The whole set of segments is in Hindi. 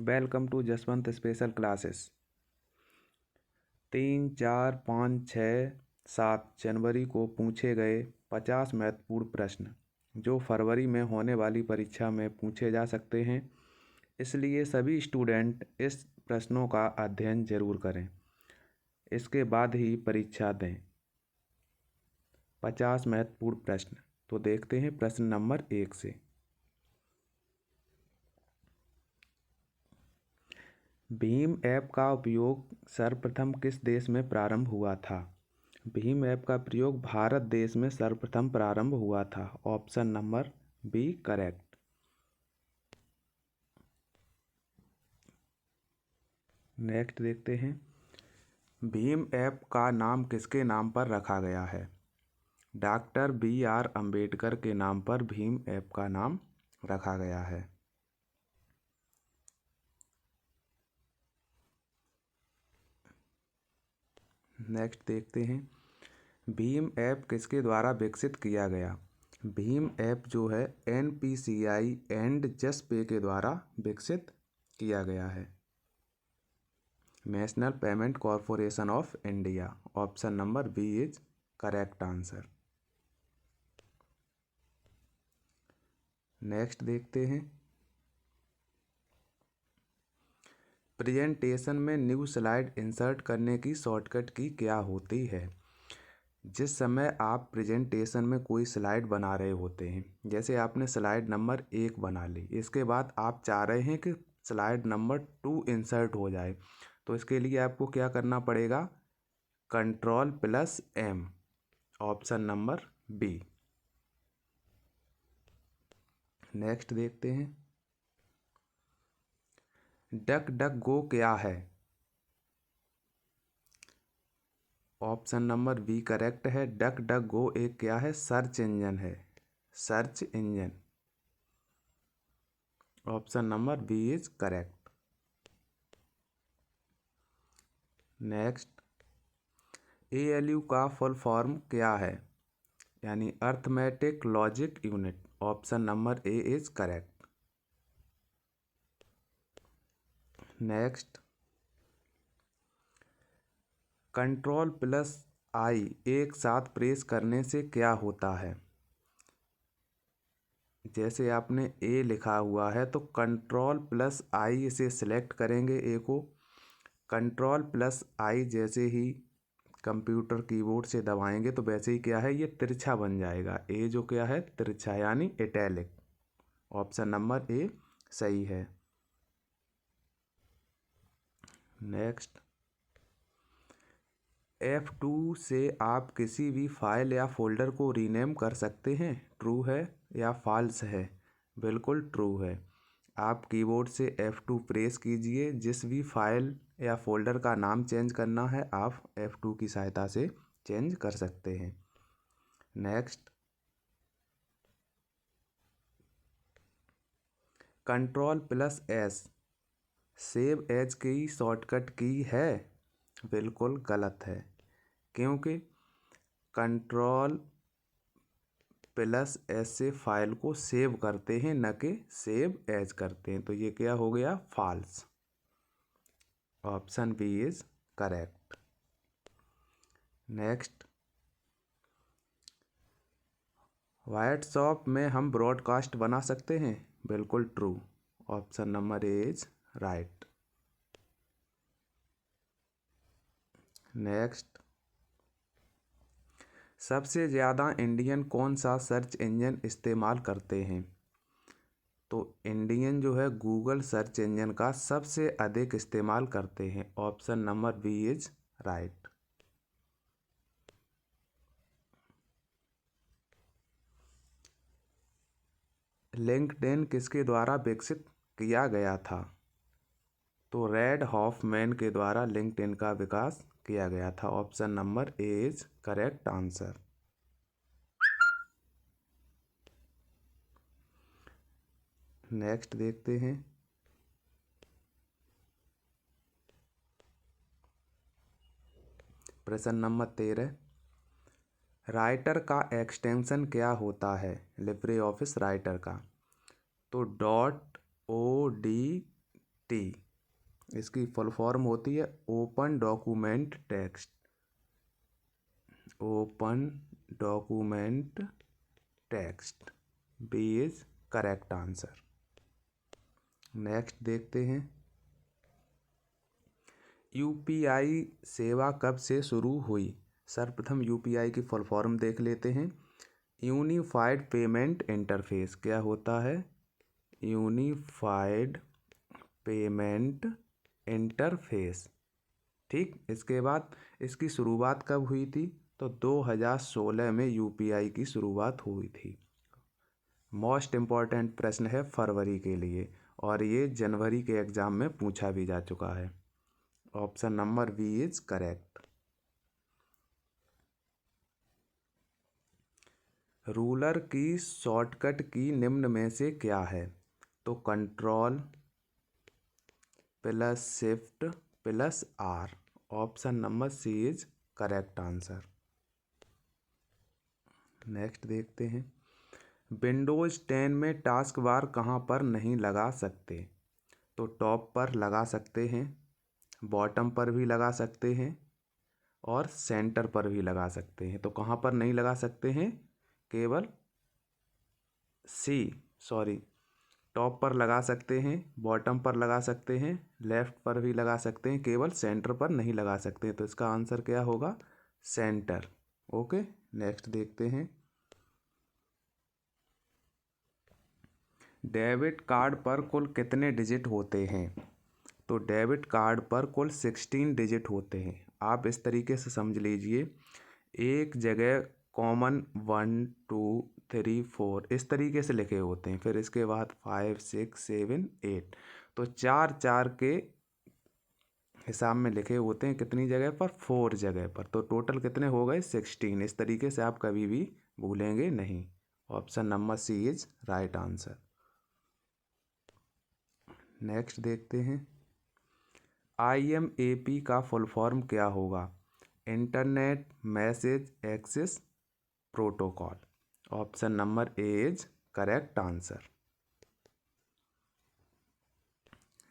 Welcome to Jaswant special classes. 3, 4, 5, 6, 7 जनवरी को पूछे गए 50 महत्वपूर्ण प्रश्न जो फरवरी में होने वाली परीक्षा में पूछे जा सकते हैं, इसलिए सभी स्टूडेंट इस प्रश्नों का अध्ययन जरूर करें, इसके बाद ही परीक्षा दें। 50 महत्वपूर्ण प्रश्न। तो देखते हैं प्रश्न नंबर 1 से। भीम ऐप का उपयोग सर्वप्रथम किस देश में प्रारंभ हुआ था? भीम ऐप का प्रयोग भारत देश में सर्वप्रथम प्रारंभ हुआ था। Option number B correct. Next देखते हैं, भीम ऐप का नाम किसके नाम पर रखा गया है? डॉक्टर BR अम्बेडकर के नाम पर भीम ऐप का नाम रखा गया है। नेक्स्ट देखते हैं, भीम ऐप किसके द्वारा विकसित किया गया? भीम ऐप जो है NPCI एंड जस्ट पे के द्वारा विकसित किया गया है। National Payment Corporation of India. Option number B is correct answer. Next देखते हैं, प्रेजेंटेशन में न्यू स्लाइड इंसर्ट करने की शॉर्टकट की क्या होती है? जिस समय आप प्रेजेंटेशन में कोई स्लाइड बना रहे होते हैं, जैसे आपने स्लाइड नंबर 1 बना ली, इसके बाद आप चाह रहे हैं कि स्लाइड नंबर 2 इंसर्ट हो जाए, तो इसके लिए आपको क्या करना पड़ेगा? Ctrl+M। Option number B. Next देखते हैं, डक डक गो क्या है? ऑप्शन नंबर बी करेक्ट है। डक डक गो एक क्या है? सर्च इंजन है। Search engine. Option number B is correct. Next, ALU का फुल फॉर्म क्या है? यानी arithmetic logic unit. Option number A is correct. Next, Ctrl+I एक साथ प्रेस करने से क्या होता है? जैसे आपने ए लिखा हुआ है तो Ctrl+I इसे सिलेक्ट करेंगे ए को। Ctrl+I जैसे ही कंप्यूटर कीबोर्ड से दबाएंगे तो वैसे ही क्या है, ये तिरछा बन जाएगा। ए जो क्या है, तिरछा यानी इटैलिक। ऑप्शन नंबर ए सही है। नेक्स्ट, F2 से आप किसी भी फाइल या फोल्डर को रीनेम कर सकते हैं। ट्रू है या फॉल्स है? बिल्कुल ट्रू है। आप कीबोर्ड से F2 प्रेस कीजिए, जिस भी फाइल या फोल्डर का नाम चेंज करना है आप F2 की सहायता से चेंज कर सकते हैं। नेक्स्ट, Ctrl+S सेव एज की शॉर्टकट की है? बिल्कुल गलत है, क्योंकि Ctrl+S से फाइल को सेव करते हैं, न कि सेव एज करते हैं। तो ये क्या हो गया? False. Option B is correct. Next, WhatsApp में हम ब्रॉडकास्ट बना सकते हैं? बिल्कुल true. Option number A is right. Next, सबसे ज़्यादा इंडियन कौन सा सर्च इंजन इस्तेमाल करते हैं? तो इंडियन जो है गूगल सर्च इंजन का सबसे अधिक इस्तेमाल करते हैं। Option number B is right. LinkedIn किसके द्वारा विकसित किया गया था? तो रेड हॉफमैन के द्वारा लिंक्डइन का विकास किया गया था। Option number A is correct answer. Next देखते हैं, प्रश्न नंबर 13, राइटर का एक्सटेंशन क्या होता है? लिब्रे ऑफिस राइटर का। तो .ODT इसकी फुल फॉर्म होती है open document text. Open document text, B is correct answer. Next देखते हैं, यूपीआई सेवा कब से शुरू हुई? सर्वप्रथम यूपीआई की फुल फॉर्म देख लेते हैं। यूनिफाइड पेमेंट इंटरफेस क्या होता है? Unified payment interface. ठीक, इसके बाद इसकी शुरुआत कब हुई थी? तो 2016 में यूपीआई की शुरुआत हुई थी। मोस्ट इम्पॉर्टेंट प्रश्न है फरवरी के लिए, और ये जनवरी के एग्जाम में पूछा भी जा चुका है। Option number B is correct. Ruler की शॉर्टकट की निम्न में से क्या है? तो control plus shift plus R. Option number C is correct answer. Next देखते हैं, विंडोज 10 में टास्क बार कहाँ पर नहीं लगा सकते? तो टॉप पर लगा सकते हैं, बॉटम पर भी लगा सकते हैं, और सेंटर पर भी लगा सकते हैं। तो कहाँ पर नहीं लगा सकते हैं? केवल टॉप पर लगा सकते हैं, बॉटम पर लगा सकते हैं, लेफ्ट पर भी लगा सकते हैं, केवल सेंटर पर नहीं लगा सकते हैं। तो इसका आंसर क्या होगा? सेंटर। ओके, नेक्स्ट देखते हैं, डेबिट कार्ड पर कुल कितने डिजिट होते हैं? तो डेबिट कार्ड पर कुल 16 डिजिट होते हैं। आप इस तरीके से समझ लीजिए, एक जगह कॉमन 1 2 3 4 इस तरीके से लिखे होते हैं, फिर इसके बाद 5 6 7 8, तो 4 4 के हिसाब में लिखे होते हैं। कितनी जगह पर? 4 जगह पर। तो टोटल कितने हो गए? 16। इस तरीके से आप कभी भी भूलेंगे नहीं। Option number C is right answer. Next देखते हैं, IMAP का फुल फॉर्म क्या होगा? Internet message access protocol. Option number A is correct answer.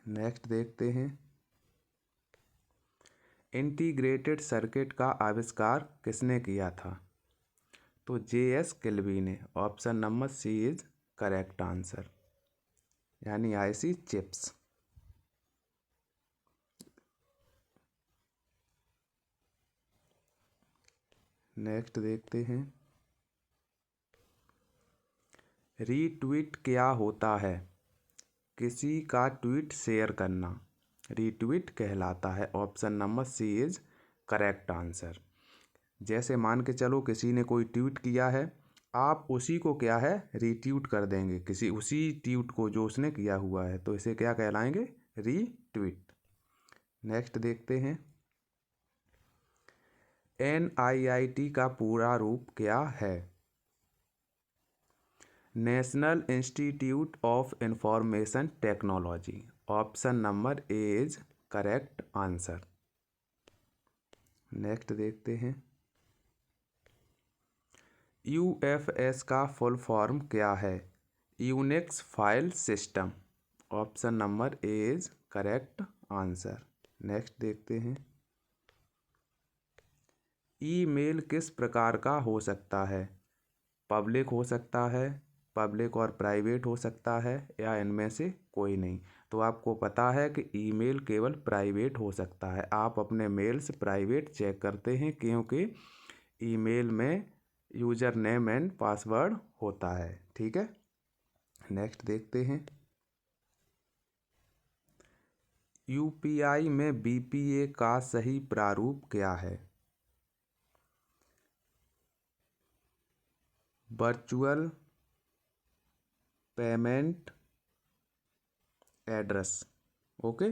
Next देखते हैं, इंटीग्रेटेड सर्किट का आविष्कार किसने किया था? तो JS किल्बी ने। Option number C is correct answer, यानी IC चिप्स। नेक्स्ट देखते हैं, रीट्वीट क्या होता है? किसी का ट्वीट शेयर करना रीट्वीट कहलाता है। Option number C is correct answer. जैसे मान के चलो किसी ने कोई ट्वीट किया है, आप उसी को क्या है? रीट्वीट कर देंगे, किसी उसी ट्वीट को जो उसने किया हुआ है, तो इसे क्या कहलाएंगे? रीट्वीट। नेक्स्ट देखते हैं, NIIT का पूरा रूप क्या है? National institute of information technology. Option number A is correct answer. Next देखते हैं, UFS का फुल फॉर्म क्या है? Unix file system. Option number A is correct answer. Next देखते हैं, ईमेल किस प्रकार का हो सकता है? पब्लिक हो सकता है, पब्लिक और प्राइवेट हो सकता है, या इनमें से कोई नहीं। तो आपको पता है कि ईमेल केवल प्राइवेट हो सकता है। आप अपने मेल्स प्राइवेट चेक करते हैं, क्योंकि ईमेल में यूज़र नेम एंड पासवर्ड होता है। ठीक है, नेक्स्ट देखते हैं, UPI में BPA का सही प्रारूप क्या है? Virtual payment address. ओके,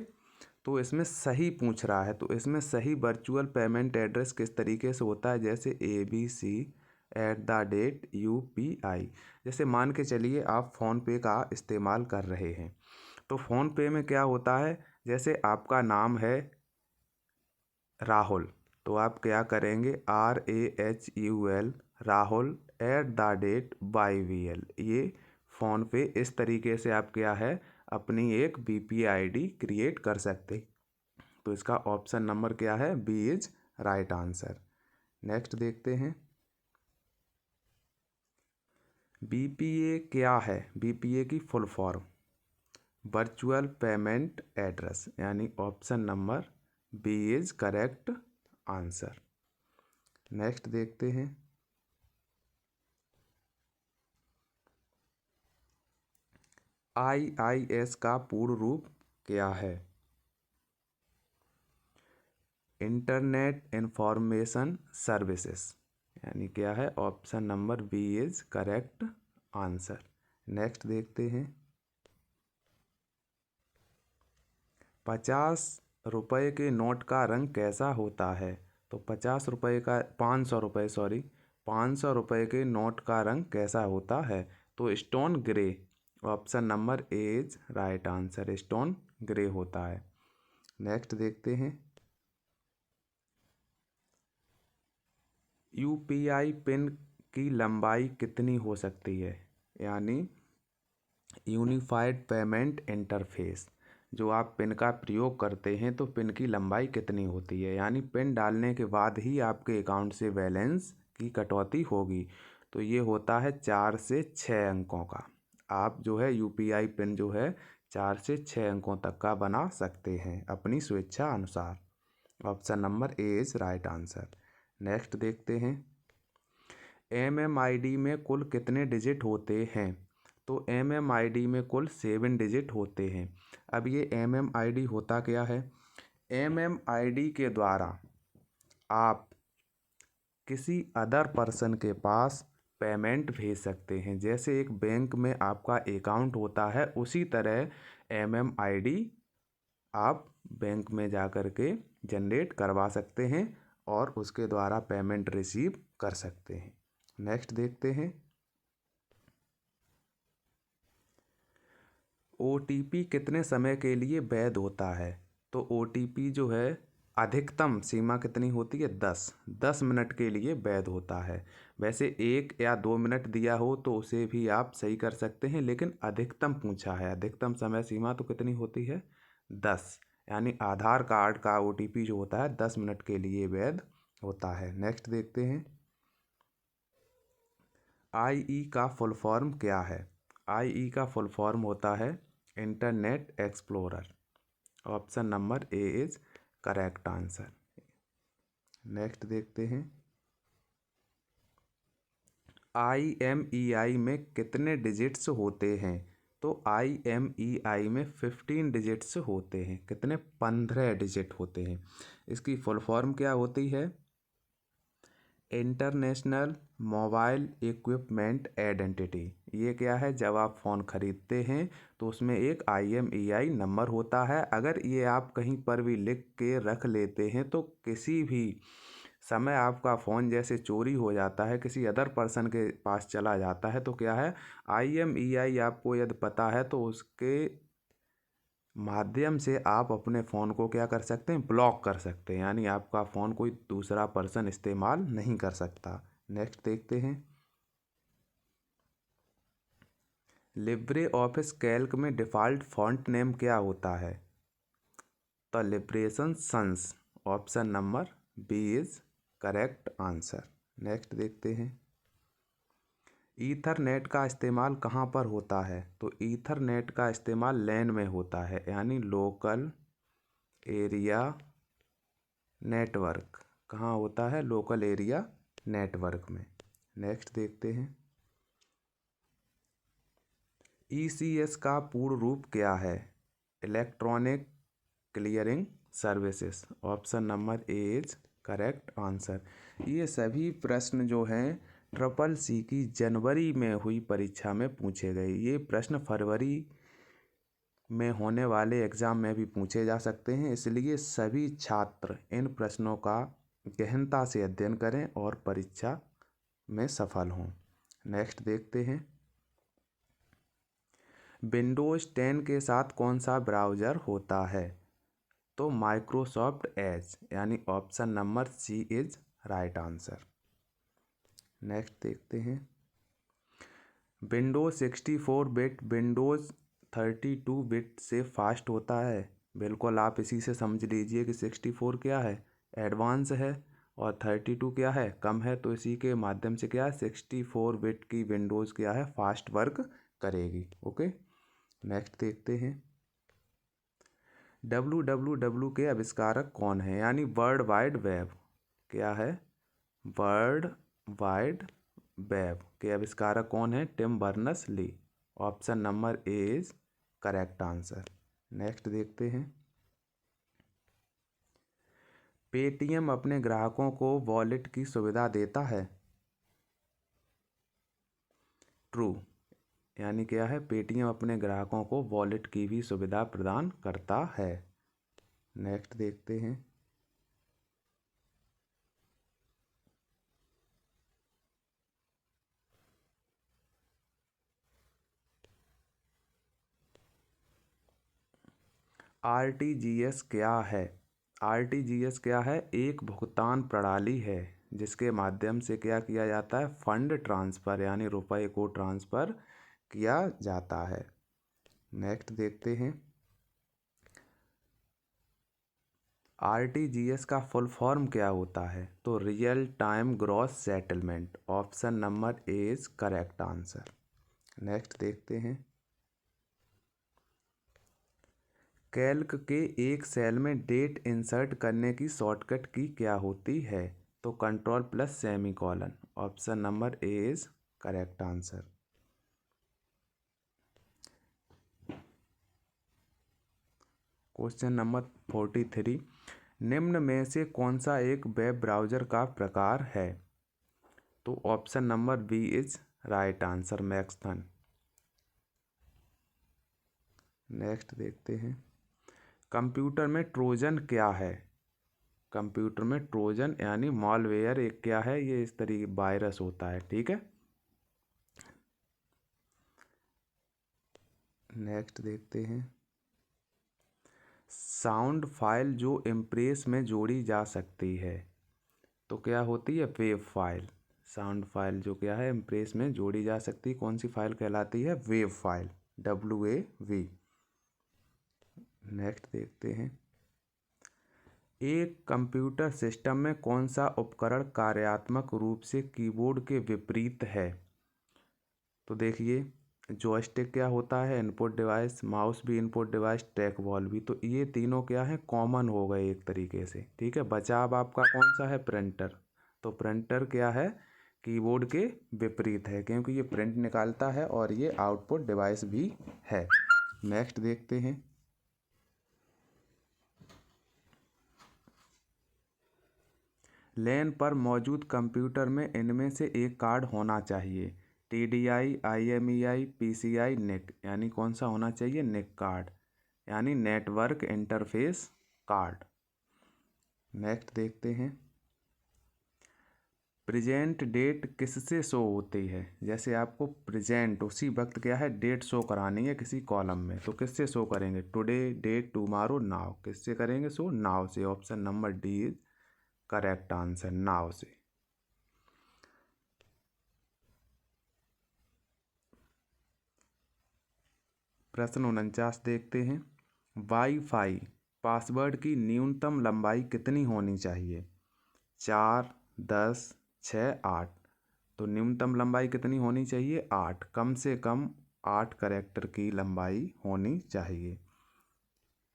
तो इसमें सही पूछ रहा है, तो इसमें सही वर्चुअल पेमेंट एड्रेस किस तरीके से होता है? जैसे ABC@UPI। जैसे मान के चलिए आप फ़ोनपे का इस्तेमाल कर रहे हैं, तो फ़ोनपे में क्या होता है? जैसे आपका नाम है राहुल, तो आप क्या करेंगे? RAHUL Rahul @YBL। ये फ़ोनपे इस तरीके से आप क्या है? अपनी एक VPID क्रिएट कर सकते। तो इसका ऑप्शन नंबर क्या है? B is right answer. Next देखते हैं, BPA क्या है? BPA की full form virtual payment address, यानी option number B is correct answer. Next देखते हैं, IIS का पूर्ण रूप क्या है? इंटरनेट इंफॉर्मेशन सर्विसेज, यानी क्या है? Option number B is correct answer. Next देखते हैं, 50 रुपये के नोट का रंग कैसा होता है? तो 500 रुपये के नोट का रंग कैसा होता है? तो stone grey, option number A is right answer, stone grey होता है। नेक्स्ट देखते हैं, UPI पिन की लंबाई कितनी हो सकती है? यानी यूनिफाइड पेमेंट इंटरफेस, जो आप पिन का प्रयोग करते हैं तो पिन की लंबाई कितनी होती है? यानी पिन डालने के बाद ही आपके अकाउंट से बैलेंस की कटौती होगी। तो ये होता है 4 से 6 अंकों का। आप जो है UPI पिन जो है 4 से 6 अंकों तक का बना सकते हैं अपनी स्वेच्छा अनुसार। Option number A is right answer. Next देखते हैं, MMID में कुल कितने डिजिट होते हैं? तो MMID में कुल 7 डिजिट होते हैं। अब ये MMID होता क्या है? MMID के द्वारा आप किसी अदर पर्सन के पास पेमेंट भेज सकते हैं। जैसे एक बैंक में आपका अकाउंट होता है, उसी तरह MMID आप बैंक में जा कर के जनरेट करवा सकते हैं और उसके द्वारा पेमेंट रिसीव कर सकते हैं। नेक्स्ट देखते हैं, OTP कितने समय के लिए वैध होता है? तो OTP जो है अधिकतम सीमा कितनी होती है? 10 मिनट के लिए वैध होता है। वैसे 1 या 2 मिनट दिया हो तो उसे भी आप सही कर सकते हैं, लेकिन अधिकतम पूछा है, अधिकतम समय सीमा तो कितनी होती है? 10, यानी आधार कार्ड का OTP जो होता है 10 मिनट के लिए वैध होता है। नेक्स्ट देखते हैं, IE का फुल फॉर्म क्या है? IE का फुल फॉर्म होता है internet explorer, option number A is correct answer. Next देखते हैं, IMEI में कितने डिजिट्स होते हैं? तो IMEI में 15 डिजिट्स होते हैं। कितने? 15 डिजिट होते हैं। इसकी फुल फॉर्म क्या होती है? International mobile equipment identity. ये क्या है? जब आप फ़ोन ख़रीदते हैं तो उसमें एक IMEI नंबर होता है। अगर ये आप कहीं पर भी लिख के रख लेते हैं तो किसी भी समय आपका फ़ोन जैसे चोरी हो जाता है, किसी अदर पर्सन के पास चला जाता है, तो क्या है, IMEI आपको यदि पता है तो उसके माध्यम से आप अपने फ़ोन को क्या कर सकते हैं? ब्लॉक कर सकते हैं, यानी आपका फ़ोन कोई दूसरा पर्सन इस्तेमाल नहीं कर सकता। नेक्स्ट देखते हैं, लिब्रे ऑफिस कैल्क में डिफ़ॉल्ट फ़ॉन्ट नेम क्या होता है? तो Liberation Sans, option number B is correct answer. Next देखते हैं, ईथरनेट का इस्तेमाल कहाँ पर होता है? तो ईथरनेट का इस्तेमाल लैन में होता है, यानी लोकल एरिया नेटवर्क। कहाँ होता है? लोकल एरिया नेटवर्क में। नेक्स्ट देखते हैं, ECS का पूर्ण रूप क्या है? Electronic clearing services, option number A is correct answer. ये सभी प्रश्न जो हैं CCC की जनवरी में हुई परीक्षा में पूछे गए। ये प्रश्न फरवरी में होने वाले एग्ज़ाम में भी पूछे जा सकते हैं, इसलिए सभी छात्र इन प्रश्नों का गहनता से अध्ययन करें और परीक्षा में सफल हों। नेक्स्ट देखते हैं, विंडोज़ 10 के साथ कौन सा ब्राउज़र होता है? तो माइक्रोसॉफ्ट एज, यानी option number C is right answer. Next देखते हैं, विंडोज़ 64 बिट विंडोज़ 32 बिट से फास्ट होता है? बिल्कुल, आप इसी से समझ लीजिए कि 64 क्या है, एडवांस है, और 32 क्या है, कम है। तो इसी के माध्यम से क्या है, 64 बिट की विंडोज़ क्या है, फास्ट वर्क करेगी। ओके, नेक्स्ट देखते हैं। www के आविष्कारक कौन है, यानी वर्ल्ड वाइड वेब क्या है, वर्ल्ड वाइड वेब के आविष्कारक कौन है, Tim Berners Lee. Option number A is correct answer. Next देखते हैं। पेटीएम अपने ग्राहकों को वॉलेट की सुविधा देता है? ट्रू, यानी क्या है, पेटीएम अपने ग्राहकों को वॉलेट की भी सुविधा प्रदान करता है। नेक्स्ट देखते हैं। आरटीजीएस क्या है? आरटीजीएस क्या है, एक भुगतान प्रणाली है जिसके माध्यम से क्या किया जाता है, फंड ट्रांसफ़र यानी रुपए को ट्रांसफ़र किया जाता है। नेक्स्ट देखते हैं। आरटीजीएस का फुल फॉर्म क्या होता है? तो real time gross settlement. Option number A is correct answer. Next देखते हैं। कैल्क के एक सेल में डेट इंसर्ट करने की शॉर्टकट की क्या होती है? तो control plus semicolon. Option number A is correct answer. Question number 43, निम्न में से कौन सा एक वेब ब्राउज़र का प्रकार है? तो option number B is right answer, Maxthon. Next देखते हैं। कंप्यूटर में ट्रोजन क्या है? कंप्यूटर में ट्रोजन यानी मॉलवेयर एक क्या है, ये इस तरीके वायरस होता है। ठीक है, नेक्स्ट देखते हैं। साउंड फाइल जो इम्प्रेस में जोड़ी जा सकती है, तो क्या होती है, वेव फाइल। साउंड फाइल जो क्या है, इम्प्रेस में जोड़ी जा सकती है, कौन सी फाइल कहलाती है, वेव फाइल, WAV। नेक्स्ट देखते हैं। एक कंप्यूटर सिस्टम में कौन सा उपकरण कार्यात्मक रूप से कीबोर्ड के विपरीत है? तो देखिए, जॉयस्टिक क्या होता है, इनपुट डिवाइस, माउस भी इनपुट डिवाइस, ट्रैक बॉल भी, तो ये तीनों क्या है, कॉमन हो गए एक तरीके से। ठीक है, बचा अब आपका कौन सा है, प्रिंटर। तो प्रिंटर क्या है, कीबोर्ड के विपरीत है, क्योंकि ये प्रिंट निकालता है और ये आउटपुट डिवाइस भी है। नेक्स्ट देखते हैं। लैन पर मौजूद कंप्यूटर में इनमें से एक कार्ड होना चाहिए। TDI, IMEI, PCI, NIC, यानी कौन सा होना चाहिए, NIC कार्ड, यानी नेटवर्क इंटरफेस कार्ड। नेक्स्ट देखते हैं। प्रेजेंट डेट किससे शो होती है? जैसे आपको प्रेजेंट उसी वक्त क्या है, डेट शो करानी है किसी कॉलम में, तो किससे शो करेंगे, टुडे, डेट, टुमारो, नाउ। किससे करेंगे शो, नाउ से। Option number D is correct answer, now से। प्रश्न 49 देखते हैं। वाईफाई पासवर्ड की न्यूनतम लंबाई कितनी होनी चाहिए? 4, 10, 6, 8। तो न्यूनतम लंबाई कितनी होनी चाहिए, 8। कम से कम 8 कैरेक्टर की लंबाई होनी चाहिए।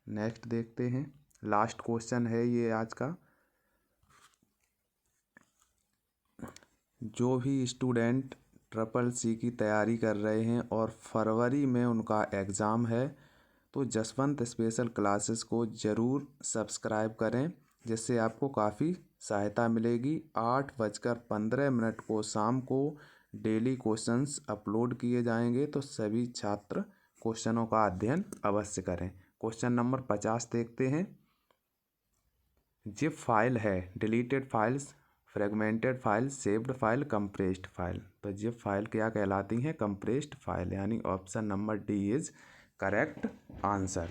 नेक्स्ट देखते हैं। लास्ट क्वेश्चन है ये आज का। जो भी स्टूडेंट CCC की तैयारी कर रहे हैं और फरवरी में उनका एग्ज़ाम है, तो जसवंत स्पेशल क्लासेस को ज़रूर सब्सक्राइब करें, जिससे आपको काफ़ी सहायता मिलेगी। 8:15 को शाम को डेली क्वेश्चंस अपलोड किए जाएंगे, तो सभी छात्र क्वेश्चनों का अध्ययन अवश्य करें। क्वेश्चन नंबर 50 देखते हैं। जिप फाइल है deleted files, fragmented file, saved file, compressed file. तो जिप फाइल क्या कहलाती हैं, कंप्रेस्ड फाइल, यानी option number D is correct answer.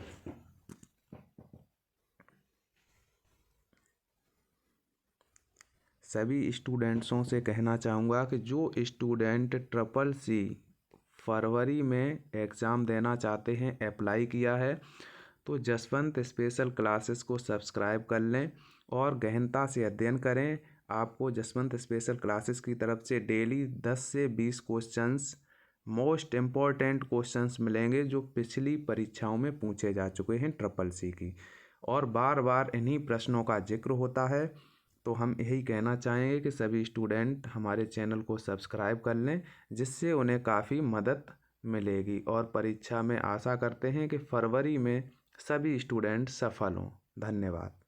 सभी स्टूडेंट्सों से कहना चाहूँगा कि जो स्टूडेंट CCC फरवरी में एग्ज़ाम देना चाहते हैं, अप्लाई किया है, तो जसवंत स्पेशल क्लासेस को सब्सक्राइब कर लें और गहनता से अध्ययन करें। आपको जसवंत स्पेशल क्लासेस की तरफ से डेली 10 से 20 क्वेश्चंस, मोस्ट इम्पॉर्टेंट क्वेश्चंस मिलेंगे जो पिछली परीक्षाओं में पूछे जा चुके हैं CCC की, और बार बार इन्हीं प्रश्नों का जिक्र होता है। तो हम यही कहना चाहेंगे कि सभी स्टूडेंट हमारे चैनल को सब्सक्राइब कर लें, जिससे उन्हें काफ़ी मदद मिलेगी, और परीक्षा में आशा करते हैं कि फरवरी में सभी स्टूडेंट सफल हों। धन्यवाद।